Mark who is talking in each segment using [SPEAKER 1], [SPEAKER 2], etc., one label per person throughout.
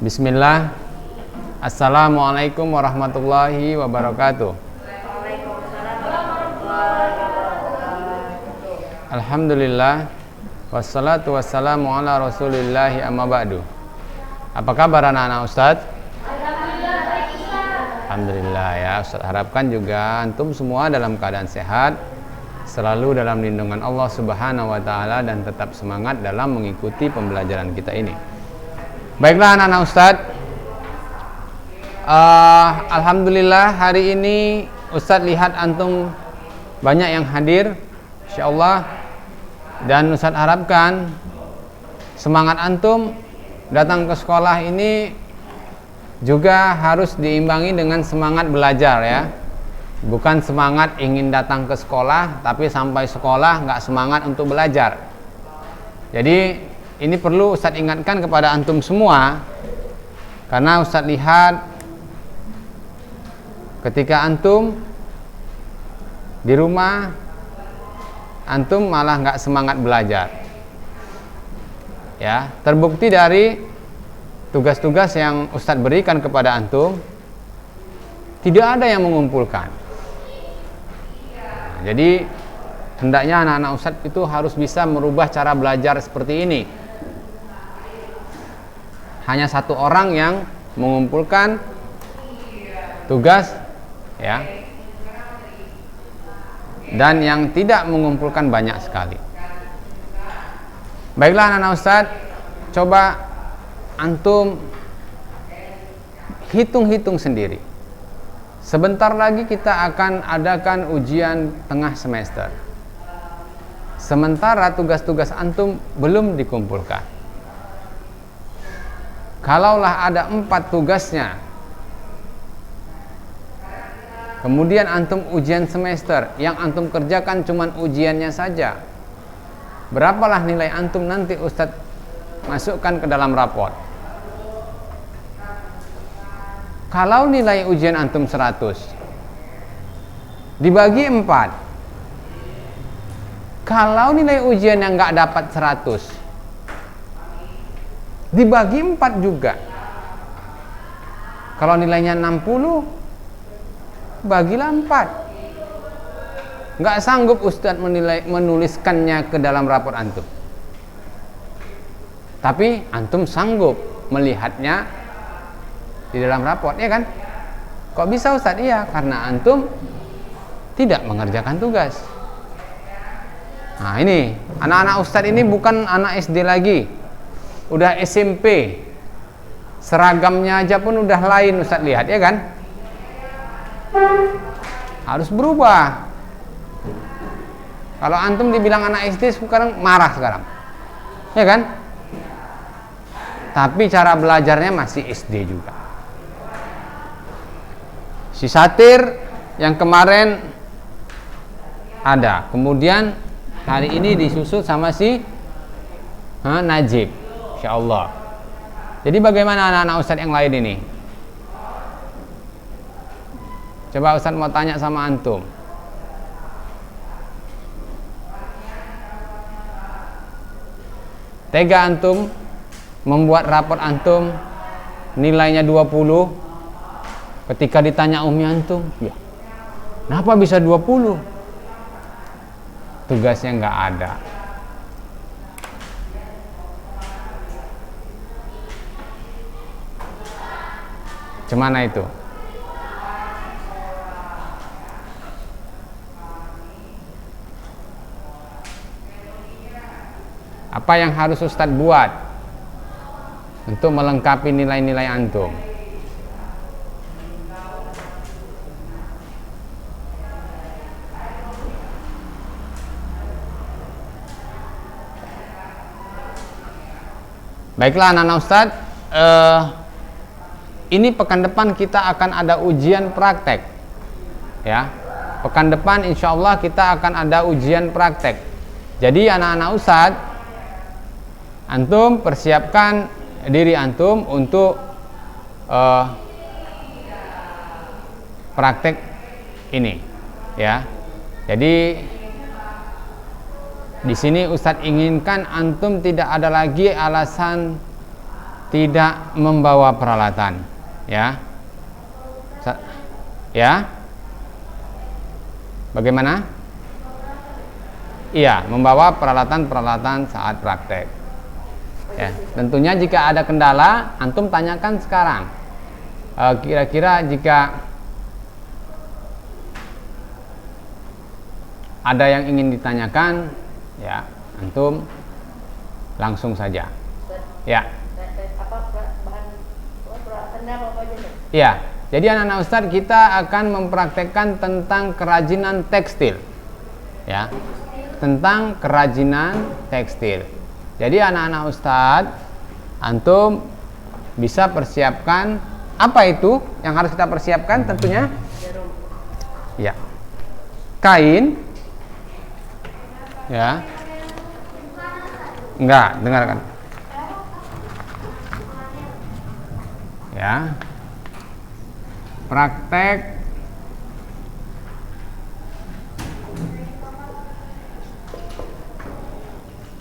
[SPEAKER 1] Bismillah. Assalamualaikum warahmatullahi wabarakatuh. Alhamdulillah. Wassalatu wassalamu ala rasulillahi amma ba'du. Apa kabar anak-anak Ustadz? Alhamdulillah ya, Ustadz harapkan juga antum semua dalam keadaan sehat, selalu dalam lindungan Allah Subhanahu wa taala, dan tetap semangat dalam mengikuti pembelajaran kita ini. Baiklah anak-anak Ustadz, alhamdulillah hari ini Ustadz lihat antum banyak yang hadir, insyaallah, dan Ustadz harapkan semangat antum datang ke sekolah ini juga harus diimbangi dengan semangat belajar ya. Bukan semangat ingin datang ke sekolah tapi sampai sekolah nggak semangat untuk belajar. Jadi ini perlu Ustadz ingatkan kepada antum semua, karena Ustadz lihat ketika antum di rumah antum malah nggak semangat belajar ya. Terbukti dari tugas-tugas yang Ustadz berikan kepada antum, tidak ada yang mengumpulkan. Nah, jadi hendaknya anak-anak Ustadz itu harus bisa merubah cara belajar seperti ini. Hanya satu orang yang mengumpulkan tugas ya, dan yang tidak mengumpulkan banyak sekali. Baiklah anak-anak Ustadz, coba antum hitung-hitung sendiri. Sebentar lagi kita akan adakan ujian tengah semester. Sementara tugas-tugas antum belum dikumpulkan. Kalaulah ada 4 tugasnya, kemudian antum ujian semester, yang antum kerjakan cuman ujiannya saja, berapalah nilai antum nanti Ustadz masukkan ke dalam raport? Kalau nilai ujian antum 100 dibagi 4, kalau nilai ujian yang nggak dapat 100 dibagi 4 juga, kalau nilainya 60 bagilah 4. Nggak sanggup Ustadz menuliskannya ke dalam rapor antum, tapi antum sanggup melihatnya di dalam raport, ya kan? Kok bisa Ustadz? Iya, karena antum tidak mengerjakan tugas. Nah ini, anak-anak Ustadz ini bukan anak SD lagi, udah SMP. Seragamnya aja pun udah lain Ustadz lihat, ya kan? Harus berubah. Kalau antum dibilang anak SD sekarang marah sekarang, ya kan? Tapi cara belajarnya masih SD juga. Si Satir yang kemarin ada, kemudian hari ini disusul sama si Najib, insyaallah. Jadi bagaimana anak-anak Ustadz yang lain ini? Coba Ustadz mau tanya sama antum. Tega antum membuat rapor antum nilainya 20, ketika ditanya umi antum, ya kenapa bisa 20? Tugasnya nggak ada. Gimana itu? Apa yang harus Ustadz buat untuk melengkapi nilai-nilai antum? Baiklah anak-anak Ustadz, ini pekan depan kita akan ada ujian praktek ya. Pekan depan insya Allah kita akan ada ujian praktek. Jadi anak-anak Ustadz, antum persiapkan diri antum untuk praktek ini ya. Jadi di sini Ustadz inginkan antum tidak ada lagi alasan tidak membawa peralatan, ya. Ya. Bagaimana? Iya, membawa peralatan-peralatan saat praktek. Ya, tentunya jika ada kendala, antum tanyakan sekarang. Kira-kira jika ada yang ingin ditanyakan, ya, antum langsung saja. Ya. Ya, jadi anak-anak Ustadz kita akan mempraktekkan tentang kerajinan tekstil. Ya, tentang kerajinan tekstil. Jadi anak-anak Ustadz, antum bisa persiapkan apa itu yang harus kita persiapkan tentunya? Ya, kain. Ya, enggak, dengarkan. Ya, praktek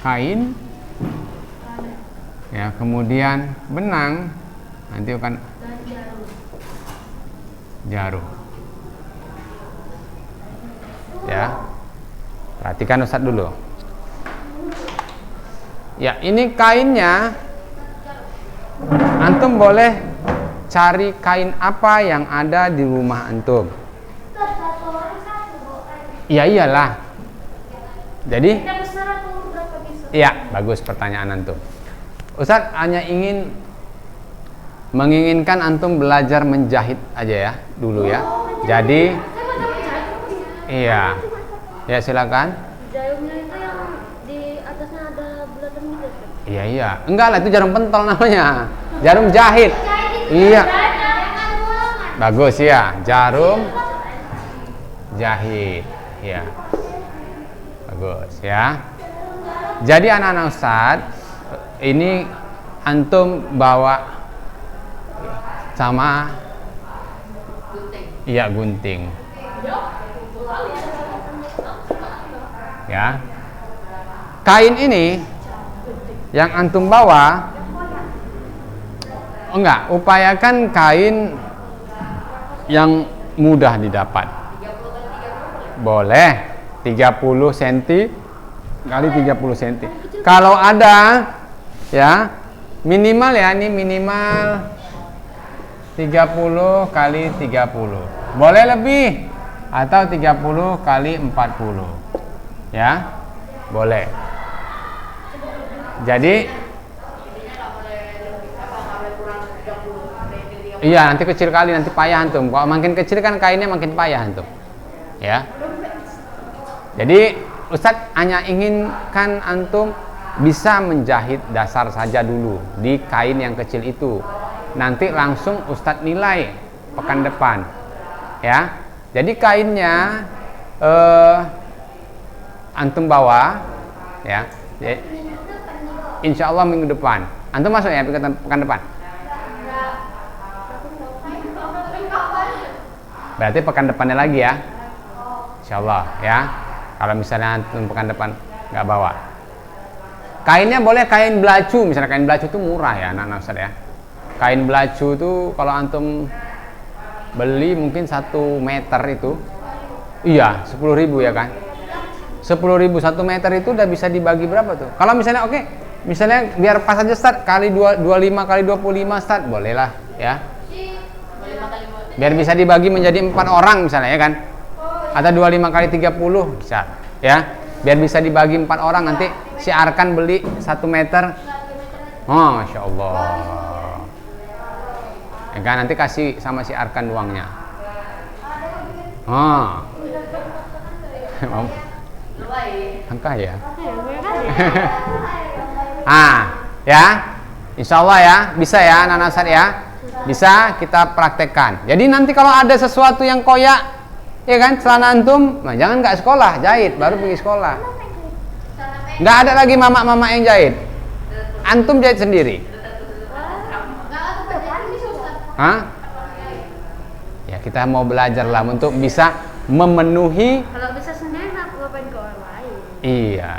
[SPEAKER 1] kain, ya, kemudian benang, nanti akan jarum. Ya, perhatikan Ustadz dulu. Ya, ini kainnya, antum boleh cari kain apa yang ada di rumah antum. Ya iyalah. Jadi, ya, bagus pertanyaan antum. Ustadz hanya menginginkan antum belajar menjahit aja ya, dulu ya. Jadi, iya, ya silakan.
[SPEAKER 2] Jarumnya itu yang di atasnya ada bulatan gitu.
[SPEAKER 1] Iya, enggak lah, itu jarum pentol namanya. Jarum jahit. Iya. Bagus ya, jarum jahit. Ya. Bagus ya. Jadi anak-anak Ustadz, ini antum bawa sama iya gunting. Ya. Kain ini yang antum bawa, enggak, upayakan kain yang mudah didapat. Boleh 30 cm kali 30 cm. Kalau ada ya, minimal ya, ini minimal 30 kali 30. Boleh lebih atau 30 kali 40. Ya. Boleh. Jadi iya, nanti kecil kali, nanti payah antum. Kalau makin kecil kan kainnya makin payah antum. Ya. Jadi Ustadz hanya inginkan antum bisa menjahit dasar saja dulu di kain yang kecil itu. Nanti langsung Ustadz nilai pekan depan. Ya. Jadi kainnya antum bawa ya. Insya Allah minggu depan. Antum masuk ya pekan depan. Berarti pekan depannya lagi ya, Insya Allah ya. Kalau misalnya antum pekan depan nggak bawa, kainnya boleh kain belacu. Misalnya kain belacu itu murah ya anak-anak Ustadz ya. Kain belacu itu kalau antum beli mungkin 1 meter itu, iya 10.000 ya kan. 10.000 1 meter itu udah bisa dibagi berapa tuh? Kalau misalnya oke, misalnya biar pas aja Ustadz, kali 25 kali 25 Ustadz, boleh lah ya. Biar bisa dibagi menjadi 4 orang misalnya ya kan. Atau 25 kali 30 bisa ya. Biar bisa dibagi 4 orang, nanti si Arkan beli 1 meter. Oh, Masya Allah. Ya kan, nanti kasih sama si Arkan uangnya. Oh. Angka ya. Ya. Insya Allah ya, bisa ya anak-anak Ustadz ya. Bisa kita praktekkan. Jadi nanti kalau ada sesuatu yang koyak, ya kan, celana antum, nah jangan nggak sekolah, jahit, baru pergi sekolah. Nggak ada lagi mama-mama yang jahit. Antum jahit sendiri. Hah? Ya kita mau belajar lah untuk bisa memenuhi.
[SPEAKER 2] Kalau bisa sendiri, ngapain ke orang lain?
[SPEAKER 1] Iya.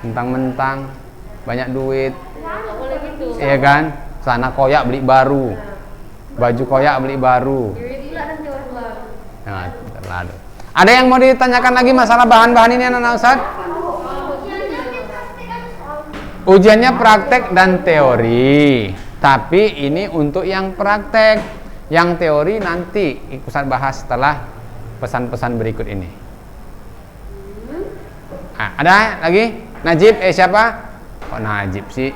[SPEAKER 1] Mentang-mentang banyak duit.
[SPEAKER 2] Nggak boleh gitu.
[SPEAKER 1] Iya kan? Celana koyak beli baru. Baju koyak beli baru. Nah, terlalu. Ada yang mau ditanyakan lagi masalah bahan-bahan ini anak-anak Ustaz? Ujiannya praktek dan teori. Tapi ini untuk yang praktek. Yang teori nanti Ustaz bahas setelah pesan-pesan berikut ini. Nah, ada lagi? Najib, siapa? Kok Najib sih?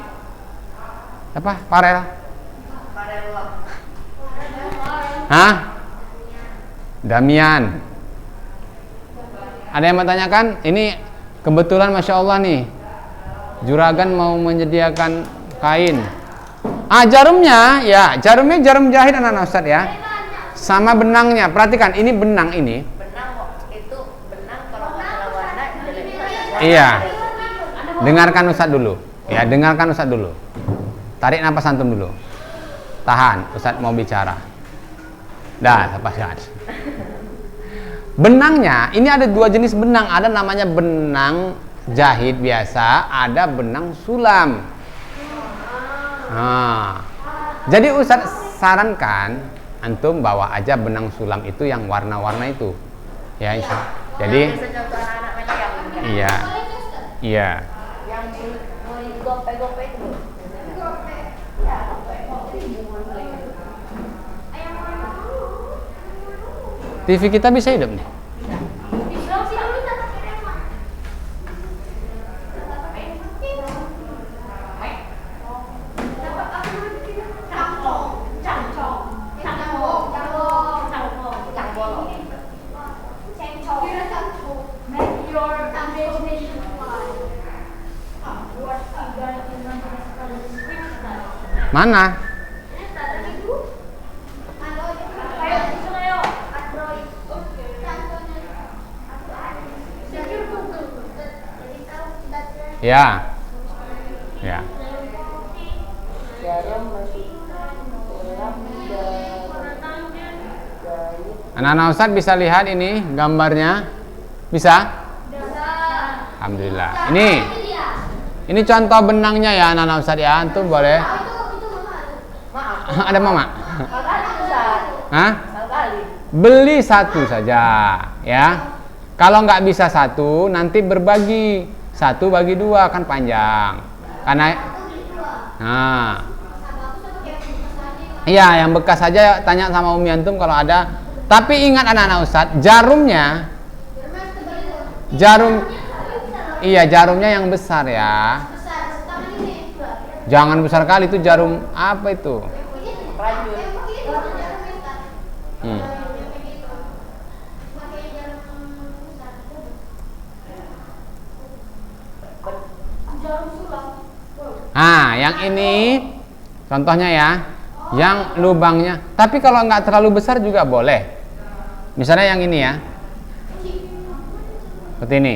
[SPEAKER 1] Apa? Farel? Hah? Damian. Ada yang mau tanyakan? Ini kebetulan Masya Allah nih, Juragan mau menyediakan kain. Jarumnya, ya jarumnya jarum jahit anak-anak Ustaz ya. Sama benangnya, perhatikan ini benang ini.
[SPEAKER 3] Benang itu benang kalau masalah warna.
[SPEAKER 1] Iya. Dengarkan Ustaz dulu. Ya, dengarkan Ustaz dulu. Tarik napas antum dulu. Tahan, Ustaz mau bicara. Dah, lepaskan. Benangnya, ini ada dua jenis benang. Ada namanya benang jahit biasa, ada benang sulam. Nah, jadi Ustaz sarankan antum bawa aja benang sulam itu yang warna-warna itu. Ya, Insya. Jadi iya. Iya.
[SPEAKER 3] Yang mau digope-gope itu.
[SPEAKER 1] TV kita bisa hidup nih. Mana? Ya. Ya. Anak-anak Ustaz bisa lihat ini gambarnya? Bisa? Alhamdulillah. Ini contoh benangnya ya anak-anak Ustaz ya. Antum boleh. Ada mama? Hah? Beli satu saja ya. Kalau nggak bisa satu, nanti berbagi. 1 bagi 2 kan panjang. Karena iya, yang bekas saja tanya sama Umi antum kalau ada. Tapi ingat anak-anak Ustaz, jarumnya jarumnya yang besar ya. Jangan besar kali, itu jarum apa itu? Yang ini contohnya ya, yang lubangnya. Tapi kalau nggak terlalu besar juga boleh. Misalnya yang ini ya, seperti ini.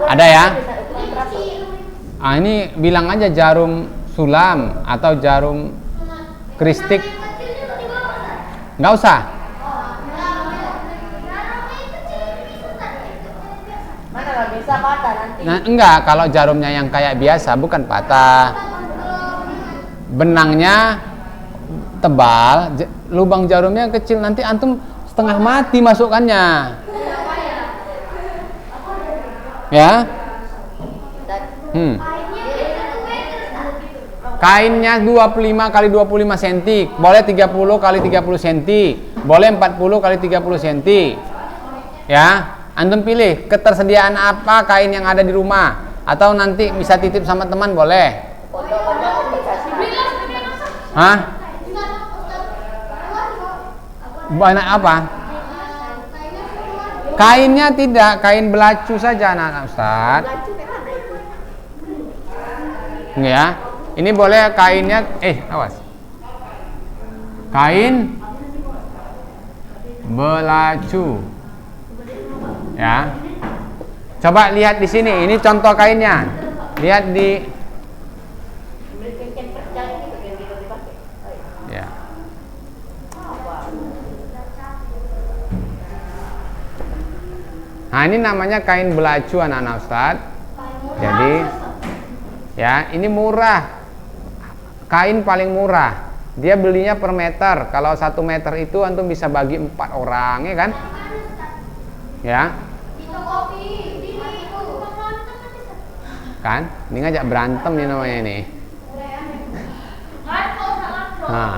[SPEAKER 1] Ada ya? Ini bilang aja jarum sulam atau jarum kristik. Nggak usah.
[SPEAKER 3] Bisa patah nanti.
[SPEAKER 1] Nah, enggak, kalau jarumnya yang kayak biasa bukan patah. Benangnya tebal, lubang jarumnya kecil, nanti antum setengah mati masukkannya. Ya? Kainnya 25 kali 25 cm, boleh 30 kali 30 cm, boleh 40 kali 30 cm. Ya? Antum pilih ketersediaan apa kain yang ada di rumah, atau nanti bisa titip sama teman boleh. Hah? Banyak apa? Kainnya tidak, kain belacu saja anak-anak Ustaz. Ya, ini boleh kainnya. Awas. Kain belacu. Ya, coba lihat di sini. Ini contoh kainnya. Lihat di. Ya. Nah, ini namanya kain belacu anak-anak Ustaz. Jadi ya, ini murah. Kain paling murah. Dia belinya per meter. Kalau 1 meter itu antum bisa bagi 4 orang, ya kan? Ya. Kan? Ini ngajak berantem nih namanya ini. Nah.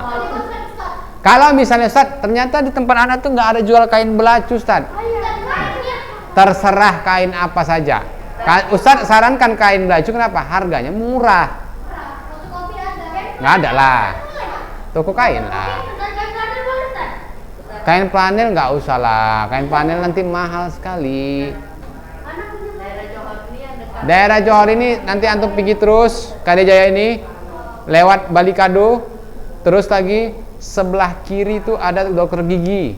[SPEAKER 1] Kalau misalnya Ustaz, ternyata di tempat anak tuh nggak ada jual kain belacu, Ustaz. Terserah kain apa saja. Ustaz sarankan kain belacu, kenapa? Harganya murah. Nggak ada lah. Toko kain lah. Kain flanel nggak usah lah. Kain flanel nanti mahal sekali. Daerah Johor ini nanti antum pergi terus KD Jaya ini, lewat Balikado, terus lagi sebelah kiri itu ada dokter gigi.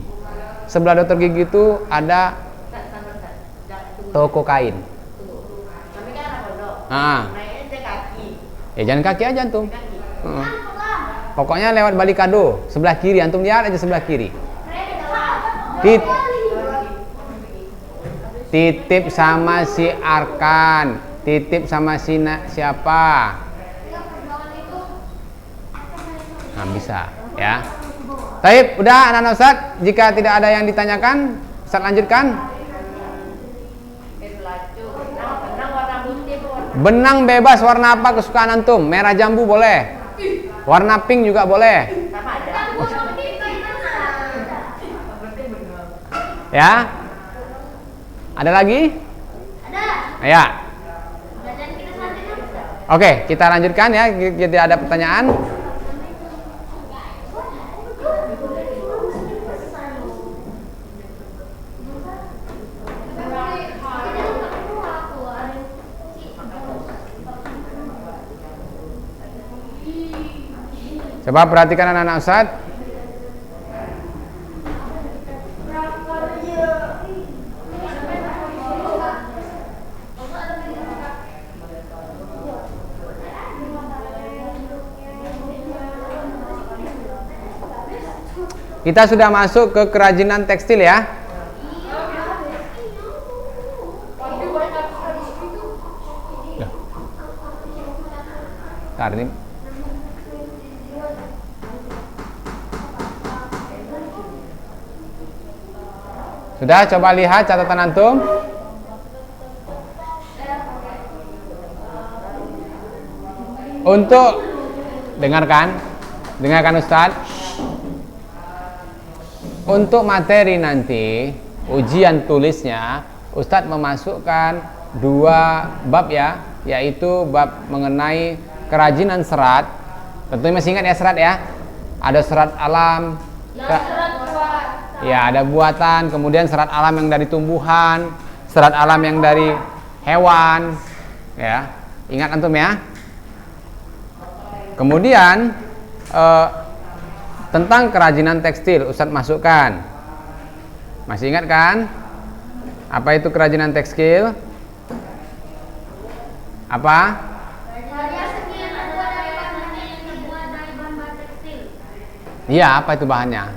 [SPEAKER 1] Sebelah dokter gigi itu ada toko kain. Ya jangan kaki aja antum. Pokoknya lewat Balikado, sebelah kiri, antum lihat aja sebelah kiri. Titip sama si Arkan, titip sama si siapa? Nah, bisa ya. Taib, udah anak-anak Ustaz, jika tidak ada yang ditanyakan, Ustaz lanjutkan. Benang bebas warna apa kesukaan antum? Merah jambu boleh. Warna pink juga boleh. Ya. Ada lagi? Ada. Ya. Oke, kita lanjutkan ya. Kita ada pertanyaan. Coba perhatikan anak-anak Ustaz. Kita sudah masuk ke kerajinan tekstil ya. Bentar, ini sudah, coba lihat catatan antum. Untuk dengarkan Ustaz. Untuk materi nanti ujian tulisnya, Ustadz memasukkan 2 bab ya, yaitu bab mengenai kerajinan serat. Tentunya masih ingat ya serat ya? Ada serat alam, ya ada buatan, kemudian serat alam yang dari tumbuhan, serat alam yang dari hewan, ya. Ingat antum ya. Kemudian tentang kerajinan tekstil Ustadz masukkan. Masih ingat kan? Apa itu kerajinan tekstil? Apa? Iya, apa itu bahannya?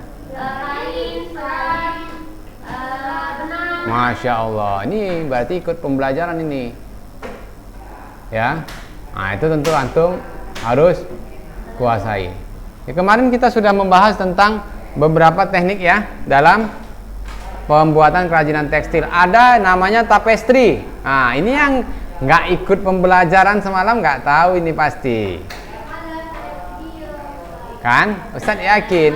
[SPEAKER 1] Masya Allah, ini berarti ikut pembelajaran ini. Ya. Nah, itu tentu antum harus kuasai. Ya, kemarin kita sudah membahas tentang beberapa teknik ya dalam pembuatan kerajinan tekstil. Ada namanya tapestry. Nah, ini yang nggak ikut pembelajaran semalam nggak tahu ini pasti. Kan? Ustadz yakin.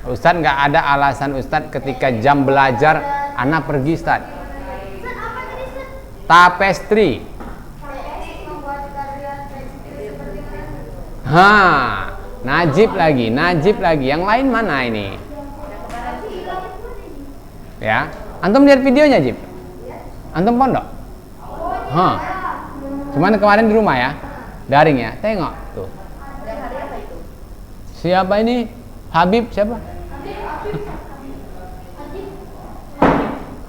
[SPEAKER 1] Ustadz nggak ada alasan Ustadz ketika jam belajar anak pergi Ustadz. Tapestry. Najib lagi. Yang lain mana ini? Ya, antum lihat videonya, Jib? Antum pondok? Cuman kemarin di rumah ya, daring ya. Tengok tuh. Siapa ini? Habib siapa?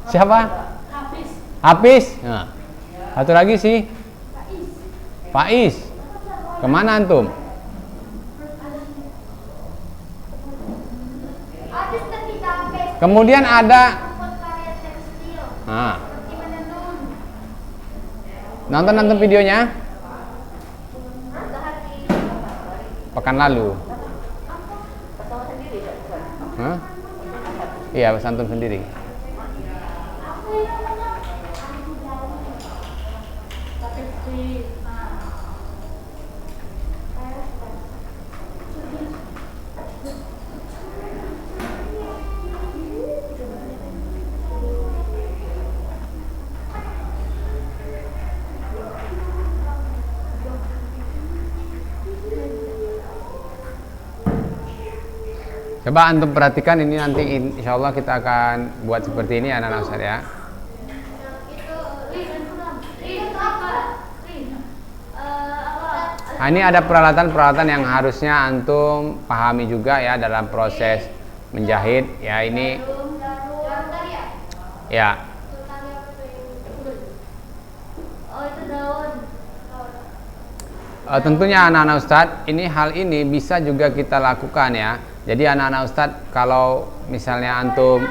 [SPEAKER 1] Siapa? Hafiz. Nah, satu lagi sih. Faiz. Kemana antum? Kemudian ada nonton videonya pekan lalu. Hah? Iya, santun sendiri. Coba antum perhatikan ini, nanti insya Allah kita akan buat seperti ini anak-anak Ustaz ya. Nah, ini ada peralatan-peralatan yang harusnya antum pahami juga ya dalam proses menjahit ya. Ini ya. Tentunya anak-anak Ustadz, ini hal ini bisa juga kita lakukan ya. Jadi anak-anak Ustadz, kalau misalnya antum,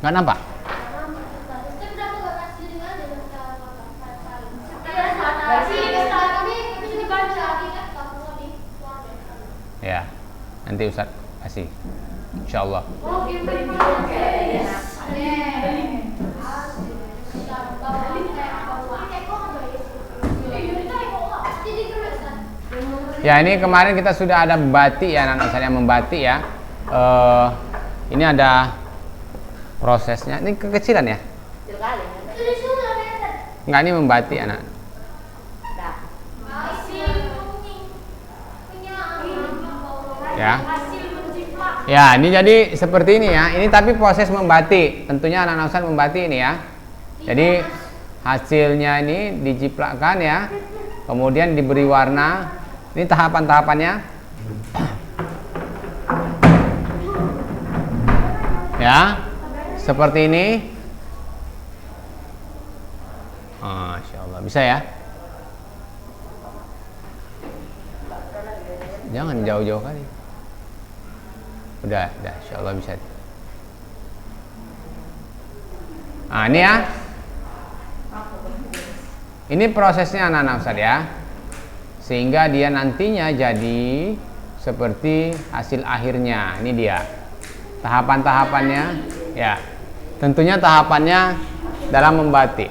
[SPEAKER 1] nggak nampak? Ya, nanti Ustadz kasih, insya Allah. Ya, ini kemarin kita sudah ada membatik ya, anak-anak saya membatik ya. Ini ada prosesnya. Ini kekecilan ya? Enggak, ini membatik anak. Ya. Ya, ini jadi seperti ini ya. Ini tapi proses membatik. Tentunya anak-anak saya membatik ini ya. Jadi hasilnya ini dijiplakkan ya. Kemudian diberi warna. Ini tahapan-tahapannya. Ya, seperti ini. Masya Allah, bisa ya? Jangan jauh-jauh kali. Udah, insya Allah bisa. Nah, ini ya. Ini prosesnya anak-anak Ustaz ya. Sehingga dia nantinya jadi seperti hasil akhirnya. Ini dia tahapan-tahapannya ya. Tentunya tahapannya dalam membatik.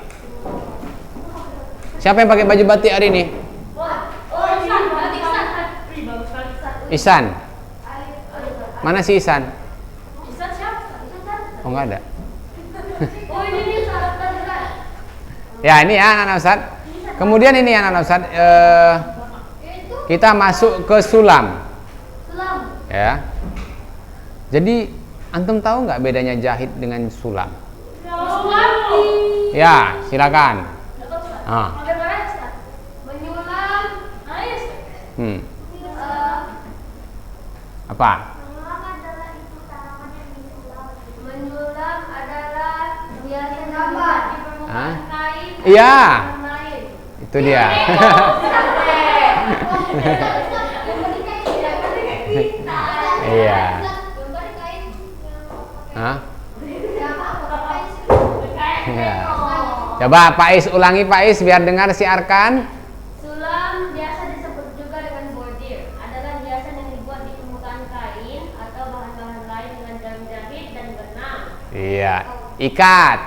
[SPEAKER 1] Siapa yang pakai baju batik hari ini? Ihsan. Mana si Ihsan? Oh, nggak ada. Ya, ini ya anak-anak Ustaz. Kemudian ini anak-anak Ustaz, kita masuk ke sulam. Ya. Jadi antum tahu nggak bedanya jahit dengan sulam? Ya, silakan. Apa?
[SPEAKER 2] Menyulam adalah biasanya gambar di permukaan kain.
[SPEAKER 1] Iya. Itu dia. Iya. Ya. Coba Pak Is ulangi, Pak Is, biar dengar si Arkan.
[SPEAKER 2] Sulam biasa disebut juga dengan bordir. Adalah hiasan yang dibuat di permukaan kain atau bahan-bahan lain dengan daun jahit dan benang.
[SPEAKER 1] Iya. Ikat.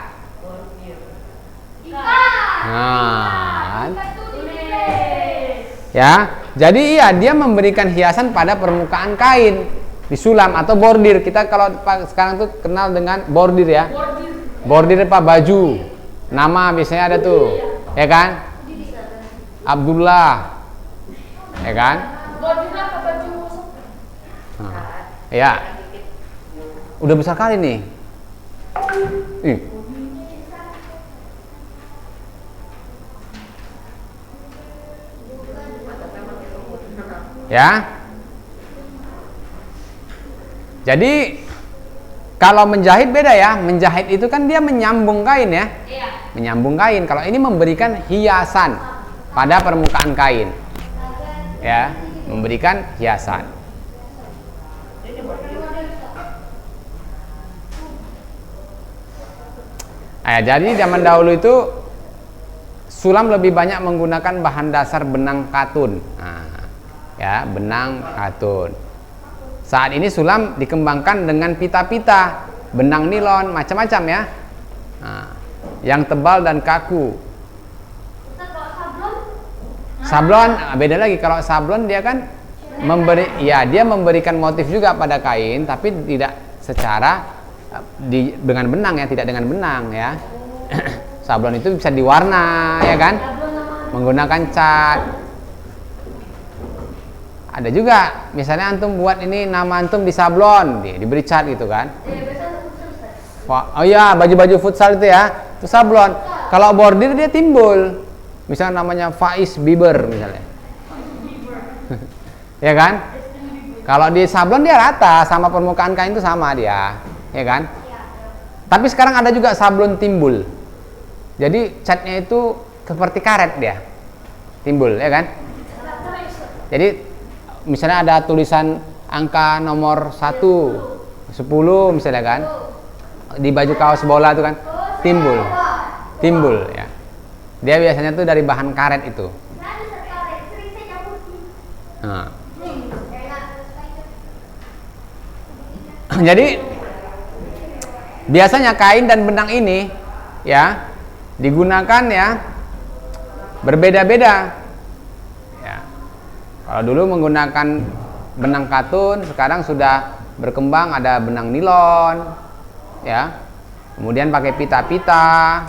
[SPEAKER 1] Ya, jadi iya dia memberikan hiasan pada permukaan kain, disulam atau bordir. Kita kalau sekarang tuh kenal dengan bordir ya. Bordir apa baju. Nama biasanya ada tuh. Ya kan? Abdullah. Ya kan?
[SPEAKER 2] Bordir apa baju?
[SPEAKER 1] Ya. Udah besar kali nih. Ya. Jadi kalau menjahit beda ya. Menjahit itu kan dia menyambung kain ya.
[SPEAKER 2] Iya.
[SPEAKER 1] Menyambung kain. Kalau ini memberikan hiasan pada permukaan kain. Ya, memberikan hiasan. Jadi zaman dahulu itu sulam lebih banyak menggunakan bahan dasar benang katun. Ya, benang katun. Saat ini sulam dikembangkan dengan pita-pita, benang nilon, macam-macam ya. Yang tebal dan kaku.
[SPEAKER 2] Ustaz, kalau sablon?
[SPEAKER 1] Sablon beda lagi. Kalau sablon dia kan dia memberikan motif juga pada kain, tapi tidak secara dengan benang ya, tidak dengan benang ya. Sablon itu bisa diwarna ya kan, menggunakan cat. Ada juga misalnya antum buat ini nama antum di sablon, diberi cat gitu kan. Oh iya, baju-baju futsal itu ya, itu sablon. Kalau bordir dia timbul, misalnya namanya Faiz Bieber misalnya. Ya kan? Kalau di sablon dia rata sama permukaan kain itu sama dia, ya kan? Tapi sekarang ada juga sablon timbul. Jadi catnya itu seperti karet dia, timbul, ya kan? Jadi misalnya ada tulisan angka nomor 1, 10 misalnya kan, di baju kaos bola itu kan, timbul ya. Dia biasanya tuh dari bahan karet itu. Nah. Jadi biasanya kain dan benang ini ya digunakan ya berbeda-beda ya. Kalau dulu menggunakan benang katun, sekarang sudah berkembang ada benang nilon ya, kemudian pakai pita-pita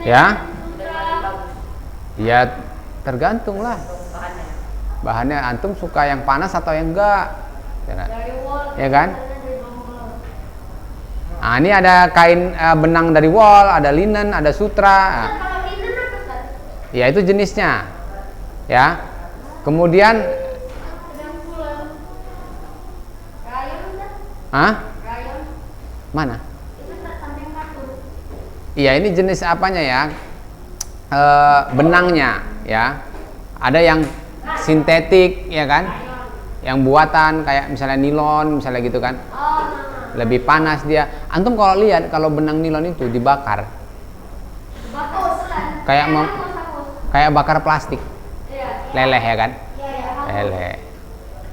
[SPEAKER 1] ya. Ya tergantung lah bahannya, antum suka yang panas atau yang enggak ya kan. Nah, ini ada kain benang dari wol, ada linen, ada sutra. Ya itu jenisnya ya. Kemudian mana? Iya, ini jenis apanya ya? Benangnya ya. Ada yang sintetik ya kan, yang buatan kayak misalnya nilon misalnya gitu kan, lebih panas dia. Antum kalau lihat kalau benang nilon itu dibakar kayak bakar plastik, leleh ya kan, leleh.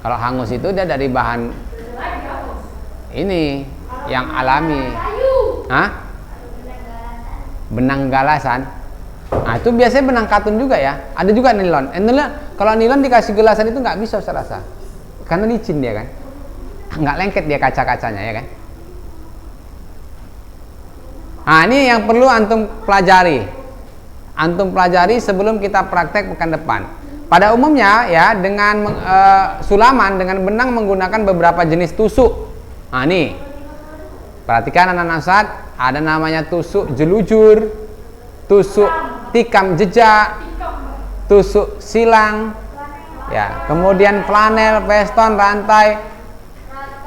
[SPEAKER 1] Kalau hangus itu dia dari bahan ini yang alami. Benang galasan. Nah itu biasanya benang katun juga ya. Ada juga nilon. Kalau nilon dikasih gelasan itu nggak bisa saya rasa, karena licin dia kan, nggak lengket dia kaca-kacanya ya kan. Nah ini yang perlu antum pelajari. Antum pelajari sebelum kita praktek pekan depan. Pada umumnya ya dengan sulaman dengan benang menggunakan beberapa jenis tusuk. Nah nih perhatikan anak-anak Ustaz, ada namanya tusuk jelujur, tusuk tikam jejak, tusuk silang ya, kemudian flanel, veston, rantai.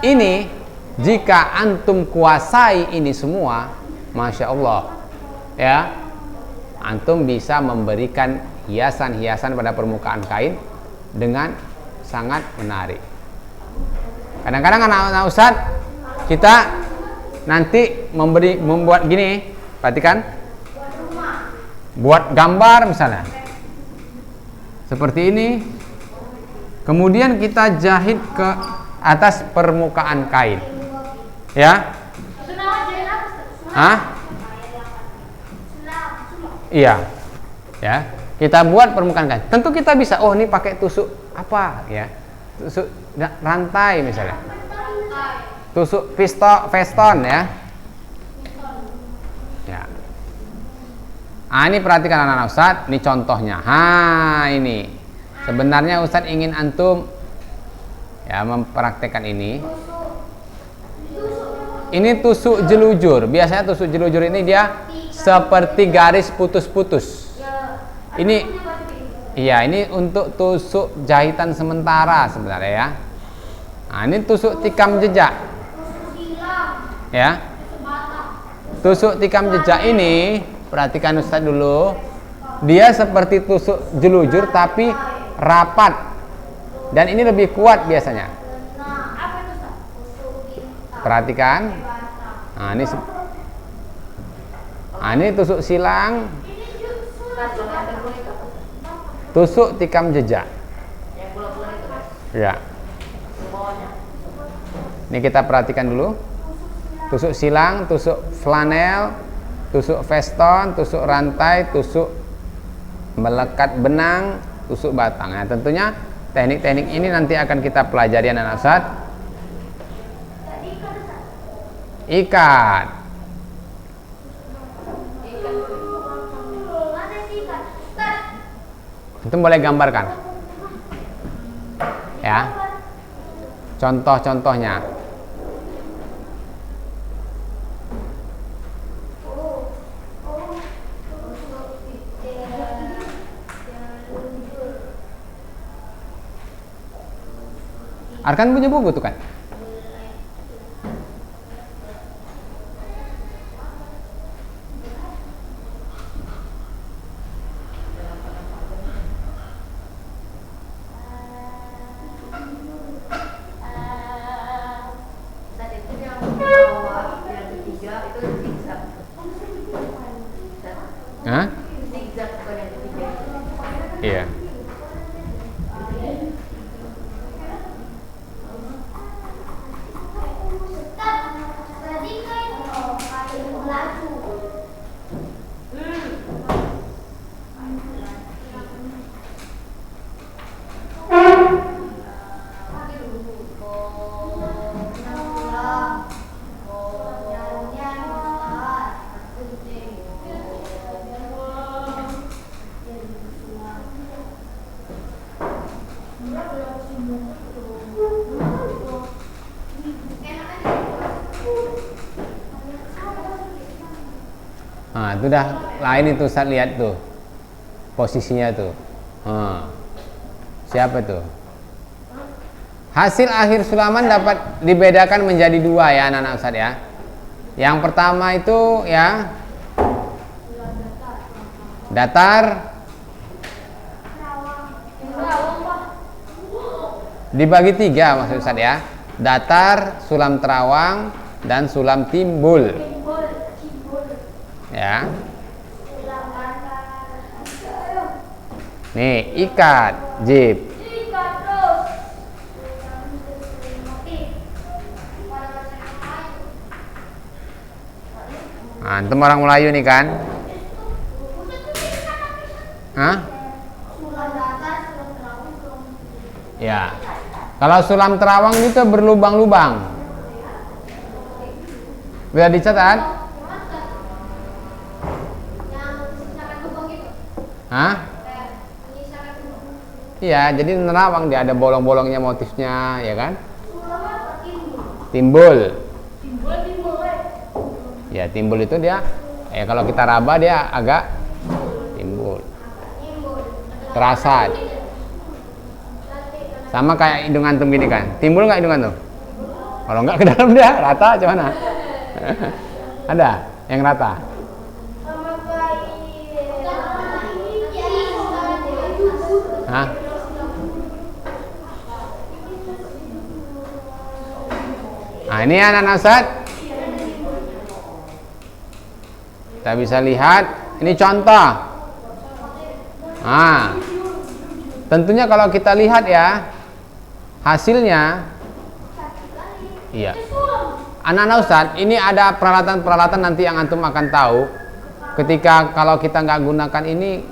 [SPEAKER 1] Ini jika antum kuasai ini semua, Masya Allah ya, antum bisa memberikan hiasan-hiasan pada permukaan kain dengan sangat menarik. Kadang-kadang anak-anak Ustaz kita nanti membuat gini, perhatikan, buat gambar misalnya seperti ini, kemudian kita jahit ke atas permukaan kain ya. Iya ya, kita buat permukaan kain. Tentu kita bisa, oh ini pakai tusuk apa ya, tusuk rantai misalnya, tusuk veston ya. Ini perhatikan anak-anak Ustaz, ini contohnya. Ini sebenarnya Ustaz ingin antum ya mempraktekkan ini. Ini tusuk jelujur. Biasanya tusuk jelujur ini dia seperti garis putus-putus. Ini iya, ini untuk tusuk jahitan sementara sebenarnya ya. Nah, ini tusuk tikam jejak. Ya. Tusuk tikam jejak ini, perhatikan Ustaz dulu. Dia seperti tusuk jelujur tapi rapat Dan ini lebih kuat biasanya.
[SPEAKER 2] Apa itu, Ustaz?
[SPEAKER 1] Perhatikan. Ini tusuk silang, tusuk tikam jejak.
[SPEAKER 3] Yang bulat-bulat itu guys.
[SPEAKER 1] Ya.
[SPEAKER 3] Bawahnya.
[SPEAKER 1] Ini kita perhatikan dulu. Tusuk silang, tusuk flanel, tusuk veston, tusuk rantai, tusuk melekat benang, tusuk batang. Nah, tentunya teknik-teknik ini nanti akan kita pelajari anak-anak Ustaz. Ikat. Itu boleh gambarkan. Ya. Contoh-contohnya. Arkan punya buku tuh kan?
[SPEAKER 3] Saat itu yang bawah, yang ketiga itu zigzag.
[SPEAKER 1] Hah?
[SPEAKER 3] Zigzag bukan yang ketiga.
[SPEAKER 1] Iya. Nah, itu dah lain itu Ustaz, lihat tuh posisinya tuh. Siapa tuh? Hasil akhir sulaman dapat dibedakan menjadi dua ya anak-anak Ustaz ya. Yang pertama itu ya datar, dibagi tiga maksud Ustaz ya. Datar, sulam terawang, dan sulam timbul. Ya. Nih, ikat, jib. Nah, antum orang Melayu nih kan? Hah? Ya. Kalau sulam terawang itu berlubang-lubang. Bisa dicatat? Hah? Iya, jadi nerawang dia ada bolong-bolongnya motifnya, ya kan? Timbul. Ya, timbul itu dia kalau kita raba dia agak timbul. Terasa. Sama kayak hidung antum gini kan. Timbul nggak hidung antum? Kalau nggak ke dalam dia rata gimana? Ada yang rata? Hah? Nah, ini anak-anak Ustaz. Kita bisa lihat, ini contoh. Nah, tentunya kalau kita lihat ya, hasilnya, iya. Anak-anak Ustaz, ini ada peralatan-peralatan nanti yang antum akan tahu. Ketika kalau kita nggak gunakan ini,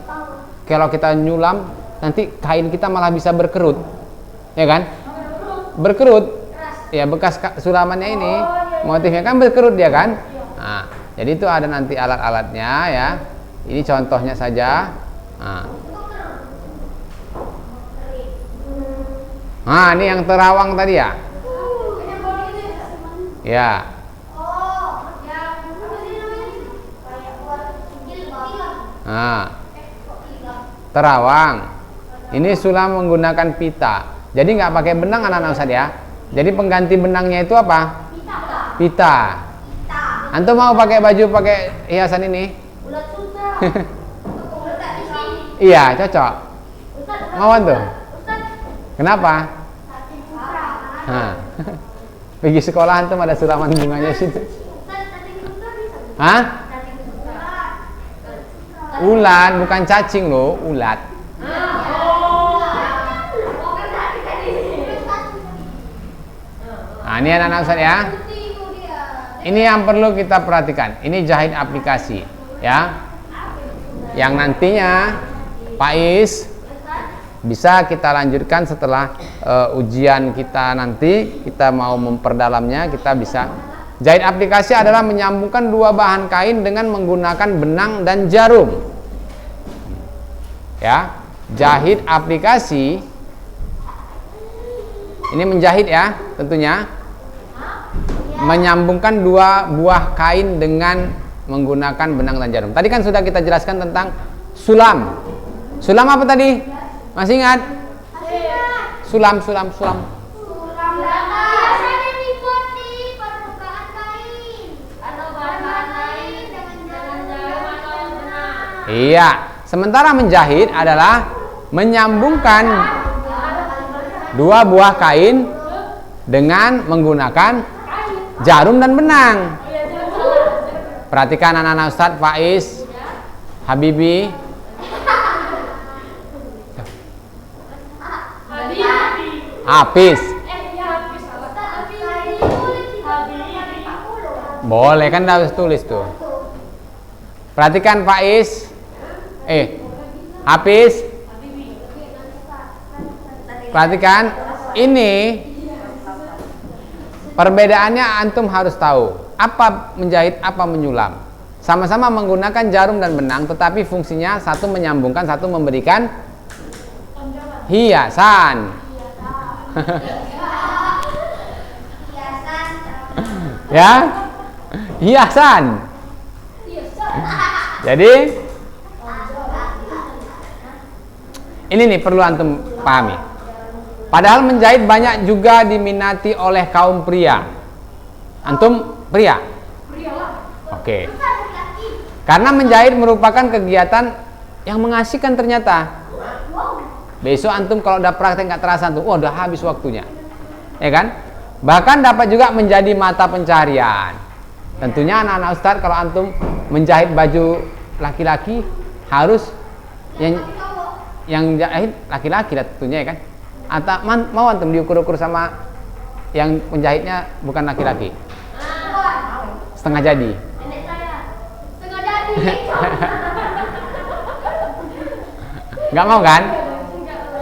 [SPEAKER 1] kalau kita nyulam, nanti kain kita malah bisa berkerut, ya kan? Berkerut. Ya, bekas sulamannya ini motifnya kan berkerut dia kan. Nah, jadi itu ada nanti alat-alatnya ya. Ini contohnya saja. Nah, ini yang terawang tadi ya. Ya. Nah, terawang. Ini sulam menggunakan pita. Jadi nggak pakai benang anak-anak Ustaz ya. Jadi pengganti benangnya itu apa? Pita. Antum mau pakai baju pakai hiasan ini? Iya, cocok. Mau tuh? Kenapa? Hah. Pergi sekolah antum ada siraman bunganya situ.
[SPEAKER 2] Cacing surga bisa.
[SPEAKER 1] Hah?
[SPEAKER 2] Cacing surga.
[SPEAKER 1] Ulat, bukan cacing loh, ulat. Nah, ini anak-anak Ustaz ya. Ini yang perlu kita perhatikan. Ini jahit aplikasi, ya. Yang nantinya Pak Is bisa kita lanjutkan setelah ujian kita nanti. Kita mau memperdalamnya, kita bisa. Jahit aplikasi adalah menyambungkan dua bahan kain dengan menggunakan benang dan jarum. Ya, jahit aplikasi. Ini menjahit ya, tentunya. Menyambungkan dua buah kain dengan menggunakan benang dan jarum. Tadi kan sudah kita jelaskan tentang sulam. Sulam apa tadi? Masih ingat? Sulam.
[SPEAKER 2] Biasanya dibuat di permukaan kain atau bahan-bahan lain dengan jarum atau benang.
[SPEAKER 1] Iya. Sementara menjahit adalah menyambungkan dua buah kain dengan menggunakan jarum dan benang. Perhatikan anak-anak Ustadz, Faiz, Habibi. Hafiz. Boleh kan harus tulis tuh. Perhatikan Faiz. Hafiz. Perhatikan ini perbedaannya antum harus tahu. Apa menjahit, apa menyulam. Sama-sama menggunakan jarum dan benang, tetapi fungsinya satu menyambungkan, satu memberikan hiasan. Ya, hiasan. Jadi ini nih perlu antum pahami. Padahal menjahit banyak juga diminati oleh kaum pria. Antum pria? Oke. Karena menjahit merupakan kegiatan yang mengasihkan ternyata. Besok antum kalau udah praktek nggak terasa tuh, udah habis waktunya, ya kan? Bahkan dapat juga menjadi mata pencarian. Tentunya anak-anak Ustadz kalau antum menjahit baju laki-laki harus yang jahit laki-laki lah tentunya, ya kan? Atau mau antum diukur-ukur sama yang penjahitnya bukan laki-laki? Setengah jadi.
[SPEAKER 2] Setengah jadi.
[SPEAKER 1] Nggak mau kan?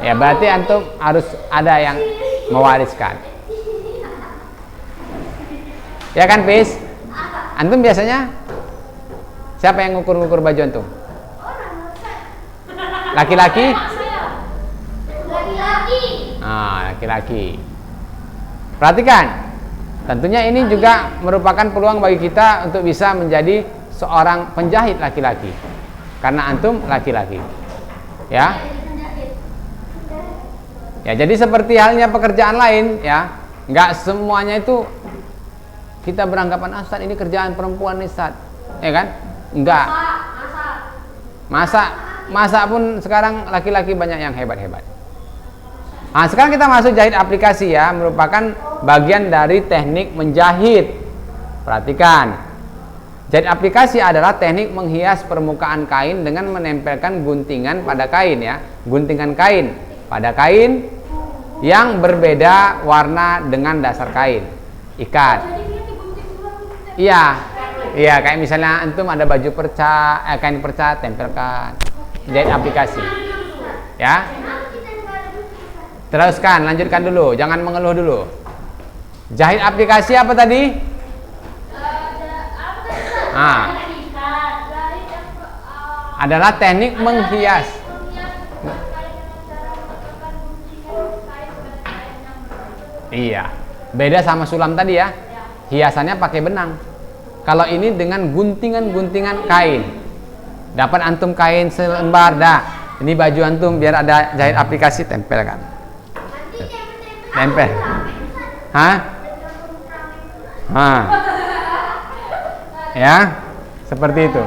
[SPEAKER 1] Ya berarti antum harus ada yang mewariskan. Ya kan, Pis? Antum biasanya siapa yang ngukur-ngukur baju antum? Laki-laki?
[SPEAKER 2] Laki-laki.
[SPEAKER 1] Laki-laki. Perhatikan. Tentunya ini juga merupakan peluang bagi kita untuk bisa menjadi seorang penjahit laki-laki. Karena antum laki-laki. Ya. Ya, jadi seperti halnya pekerjaan lain, ya. Enggak semuanya itu kita beranggapan Ustaz ini kerjaan perempuan nih, Ustaz. Ya kan? Enggak. Masak pun sekarang laki-laki banyak yang hebat-hebat. Nah, sekarang kita masuk jahit aplikasi ya, merupakan bagian dari teknik menjahit. Perhatikan. Jahit aplikasi adalah teknik menghias permukaan kain dengan menempelkan guntingan pada kain ya. Guntingan kain pada kain yang berbeda warna dengan dasar kain. Ikat. Iya. Iya, kayak misalnya antum ada baju perca, kain perca, tempelkan. Jahit aplikasi. Ya. Teruskan, lanjutkan dulu, jangan mengeluh dulu. Jahit aplikasi apa tadi? Adalah teknik menghias. Iya, beda sama sulam tadi ya. Hiasannya pakai benang. Kalau ini dengan guntingan-guntingan kain. Dapat antum kain selembar dah. Ini baju antum biar ada jahit aplikasi, tempelkan. Tempel. Ya, seperti itu.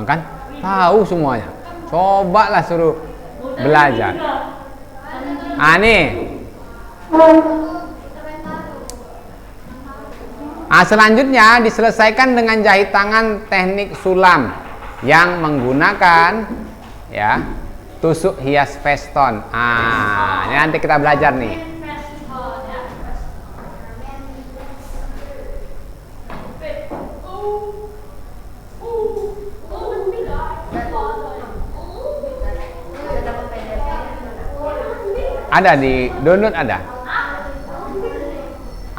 [SPEAKER 1] Kan tahu semuanya. Cobalah suruh belajar. Ah, nih. Selanjutnya diselesaikan dengan jahit tangan teknik sulam yang menggunakan ya tusuk hias veston. Ini nanti kita belajar nih. Ada di download ada.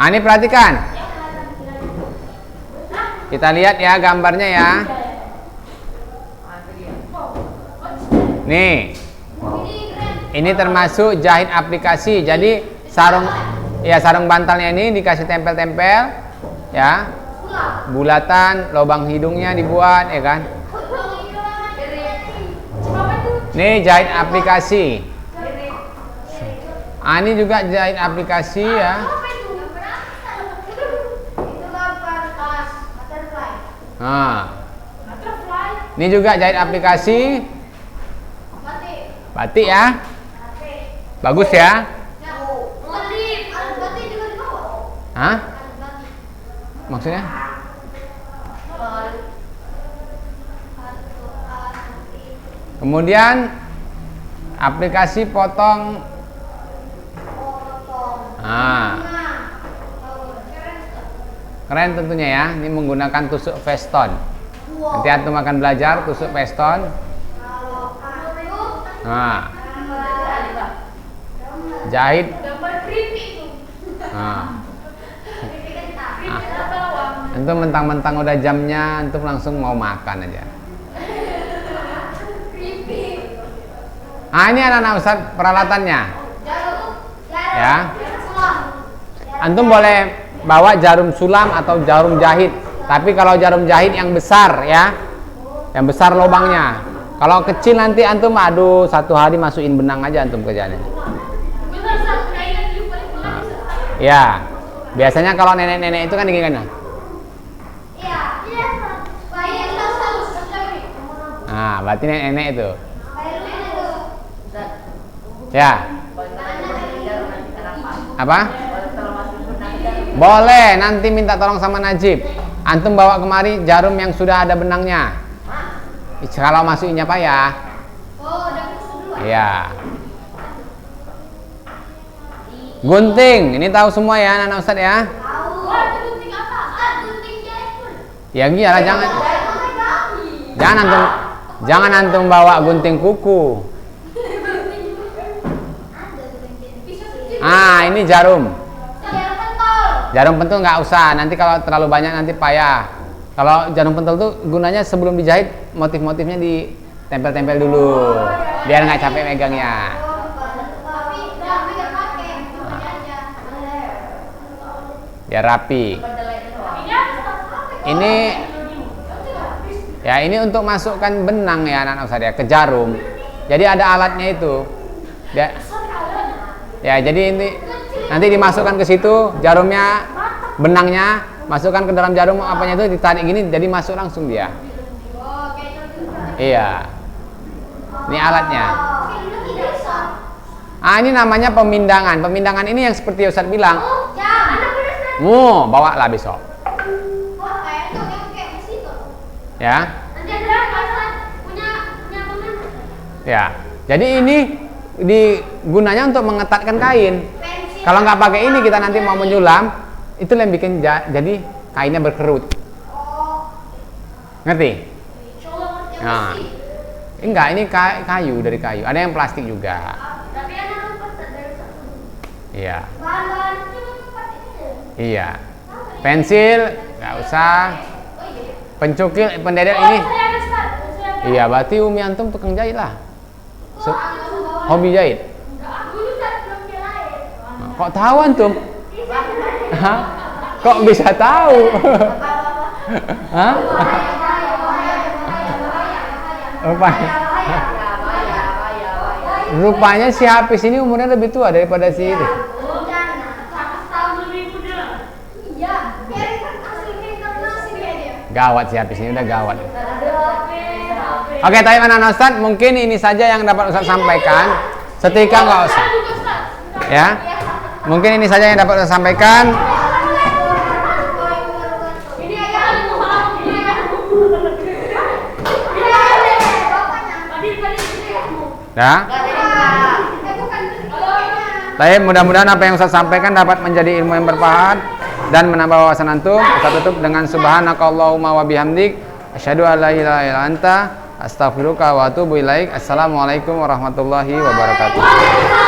[SPEAKER 1] Ini perhatikan. Kita lihat ya gambarnya ya. Nih. Ini termasuk jahit aplikasi. Jadi sarung bantalnya ini dikasih tempel-tempel ya. Bulatan, lubang hidungnya dibuat ya kan. Nih jahit aplikasi. Ini juga jahit aplikasi ya. Ini juga jahit aplikasi. Batik ya. Bagus ya. Hah? Maksudnya? Kemudian aplikasi potong. Keren tentunya ya. Ini menggunakan tusuk veston. Nanti antum akan belajar tusuk veston. Jahit. Antum mentang-mentang udah jamnya, antum langsung mau makan aja. Ini anak-anak Ustaz peralatannya. Ya. Antum boleh bawa jarum sulam atau jarum jahit. Tapi kalau jarum jahit yang besar ya, yang besar lubangnya. Kalau kecil nanti antum satu hari masukin benang aja antum kerjanya. Ya, biasanya kalau nenek-nenek itu kan gini kan. Berarti nenek-nenek itu. Ya. Apa? Boleh, nanti minta tolong sama Najib. Antum bawa kemari jarum yang sudah ada benangnya. Kalau masukinnya payah. Iya. Gunting, ini tahu semua ya anak-anak Ustaz ya? Ya iyalah, jangan antum bawa gunting kuku. Ini jarum. Jarum pentul nggak usah, nanti kalau terlalu banyak nanti payah. Kalau jarum pentul tuh gunanya sebelum dijahit motif-motifnya ditempel-tempel dulu, biar nggak capek megangnya. Biar rapi. Ini untuk masukkan benang ya anak-anak Ustaz ya, ke jarum. Jadi ada alatnya itu. Jadi ini nanti dimasukkan ke situ jarumnya, benangnya masukkan ke dalam jarum, apanya itu ditarik gini, jadi masuk langsung dia. Iya. Ini alatnya. Ini namanya pemindangan. Pemindangan ini yang seperti Ustaz bilang. Bawa lah besok. Ya. Ya. Jadi ini digunanya untuk mengetatkan kain. Kalau nggak pakai ini kita nanti mau menyulam, itu yang bikin jadi kainnya berkerut. Ngerti? Enggak, ini kayu, dari kayu. Ada yang plastik juga. Iya. Iya. Pensil nggak usah. Pencukil, pendedel ini. Iya, berarti Umi antum tukang jahit lah. Hobi jahit. Kok tahu antum? Kok bisa tahu? Rupanya si Hafiz ini umurnya lebih tua daripada si itu. Gawat si Hafiz ini, udah gawat. Oke, tapi anak-anak Ustaz, mungkin ini saja yang dapat Ustaz sampaikan. Setrika nggak usah. Ya. Mungkin ini saja yang dapat saya sampaikan.
[SPEAKER 2] Ini aja mau maaf ini ya.
[SPEAKER 1] Ya. Baik, mudah-mudahan apa yang Ustaz sampaikan dapat menjadi ilmu yang bermanfaat dan menambah wawasan antum. Ustaz tutup dengan subhanakallahumma wa bihamdik asyhadu an la ilaha illa anta astaghfiruka wa atubu ilaik. Assalamualaikum warahmatullahi wabarakatuh.